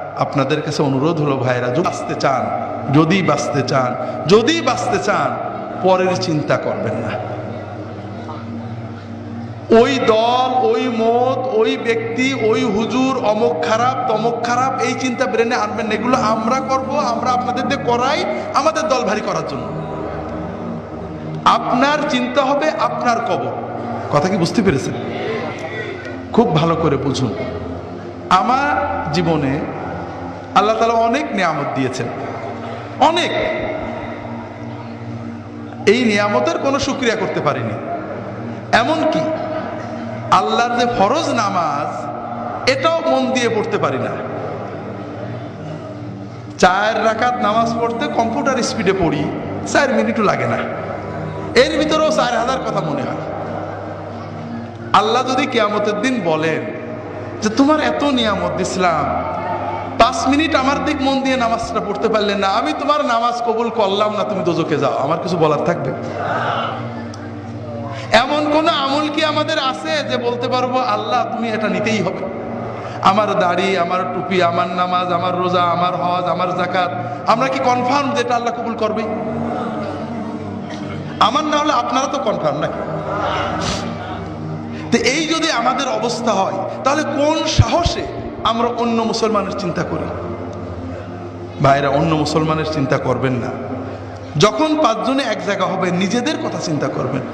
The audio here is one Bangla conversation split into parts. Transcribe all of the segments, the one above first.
আপনাদের কাছে অনুরোধ হলো ভাইরা, যদি বাঁচতে চান পরের চিন্তা করবেন না। ওই দল, ওই মত, ওই ব্যক্তি, ওই হুজুর অমুক খারাপ তমুক খারাপ, এই চিন্তা ব্রেনে আনবেন না। এগুলো আমরা করব, আমরা আপনাদের দিয়ে করাই আমাদের দল ভারী করার জন্য। আপনার চিন্তা হবে আপনার কবর। কথা কি বুঝতে পেরেছেন? খুব ভালো করে বুঝুন। আমার জীবনে আল্লাহ তাআলা অনেক নিয়ামত দিয়েছেন, অনেক। এই নিয়ামতের কোনো শুকরিয়া করতে পারিনি। এমনকি আল্লাহর যে ফরজ নামাজ, এটাও মন দিয়ে পড়তে পারি না। 4 রাকাত নামাজ পড়তে কম্পিউটার স্পিডে পড়ি, 4 মিনিটও লাগে না। এর ভিতরেও 4000 কথা মনে হয়। আল্লাহ যদি কিয়ামতের দিন বলেন যে তোমার এত নিয়ামত দিছিলাম, 5 মিনিট আমার দিক মন দিয়ে নামাজটা পড়তে পারলেন না, আমি তোমার নামাজ কবুল করলাম না, তুমি দোজখে যাও, আমার কিছু বলার থাকবে? এমন কোন আমল কি আমাদের আছে যে বলতে পারবো আল্লাহ তুমি এটা নিতেই হবে? আমার দাড়ি, আমার টুপি, আমার নামাজ, আমার রোজা, আমার হজ, আমার যাকাত, আমরা কি কনফার্ম যে এটা আল্লাহ কবুল করবে? আমার না হলে আপনারা তো কনফার্ম নাকি? তো এই যদি আমাদের অবস্থা হয়, তাহলে কোন সাহসে আমরা অন্য মুসলমানের চিন্তা করি? ভাইরা, অন্য মুসলমানের চিন্তা করবেন না। যখন 5 জনে এক জায়গা হবে, নিজেদের কথা চিন্তা করবেন,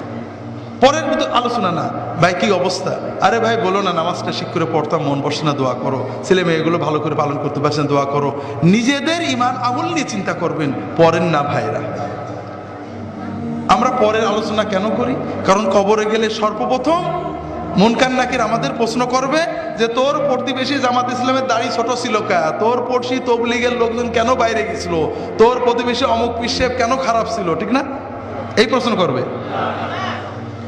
পরের ভিতর আলোচনা না। ভাই কি অবস্থা? আরে ভাই বলো না, নামাজটা ঠিক করে পড়তাম, মন বসে না, দোয়া করো। ছেলে মেয়েগুলো ভালো করে পালন করতে পারছেন, দোয়া করো। নিজেদের ঈমান আমল নিয়ে চিন্তা করবেন, পরের না। ভাইরা, আমরা পরের আলোচনা কেন করি? কারণ কবরে গেলে সর্বপ্রথম মুনকার নাকির আমাদের প্রশ্ন করবে যে তোর প্রতিবেশী জামাত ইসলামের দাড়ি ছোট ছিল কা, তোর পড়শি তবলিগের লোকজন কেন বাইরে গেছিল, তোর প্রতিবেশী অমুক পিসেব কেন খারাপ ছিল, ঠিক না? এই প্রশ্ন করবে।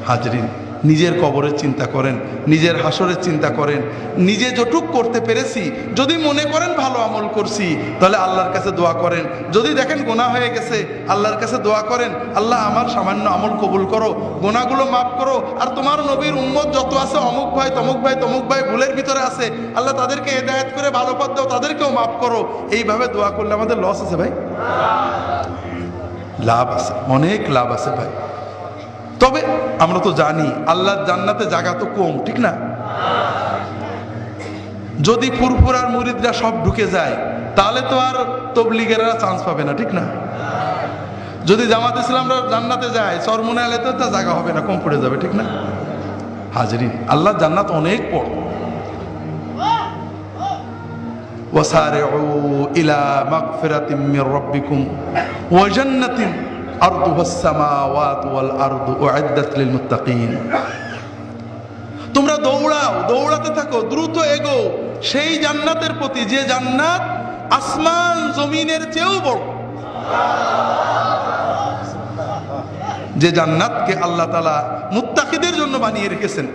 হাজরিন, নিজের কবরের চিন্তা করেন, নিজের হাসরের চিন্তা করেন। নিজে যতটুক করতে পেরেছি, যদি মনে করেন ভালো আমল করছি, তাহলে আল্লাহর কাছে দোয়া করেন। যদি দেখেন গুনাহ হয়ে গেছে, আল্লাহর কাছে দোয়া করেন, আল্লাহ আমার সামান্য আমল কবুল করো, গুনাহগুলো মাফ করো। আর তোমার নবীর উম্মত যত আছে, অমুক ভাই তমুক ভাই তমুক ভাই ভুলের ভিতরে আছে, আল্লাহ তাদেরকে হেদায়েত করে ভালো পথ দাও, তাদেরকেও মাফ করো। এইভাবে দোয়া করলে আমাদের লস আছে ভাই? লাভ আছে, অনেক লাভ আছে ভাই। তবে আমরা তো জানি আল্লাহর জান্নাতে জায়গা তো কম, ঠিক না? যদি ফুরফুরার মুরিদরা সব ঢুকে যায়, তাহলে তো আর তবলিগেরা চান্স পাবে না, ঠিক না? যদি জামাত ইসলামরা জান্নাতে যায়, চরমুনে আলেতে তো জায়গা হবে না, কম পড়ে যাবে, ঠিক না? হাজরিন, আল্লাহর জান্নাত অনেক বড়। ওয়াসারিউ ইলা মাগফিরাতিম মির রাব্বিকুম ওয়া জান্নাতিন আরদুহাস সামাওয়াতু ওয়াল আরদু উইদ্দাত লিল মুত্তাকিন। তোমরা দৌড়াও, দৌড়াতে থাকো, দ্রুত এগো সেই জান্নাতের প্রতি, যে জান্নাত আসমান জমিনের চেয়েও বড়। যে জান্নাতকে আল্লাহ তাআলা মুত্তাকিদের জন্য বানিয়ে রেখেছেন।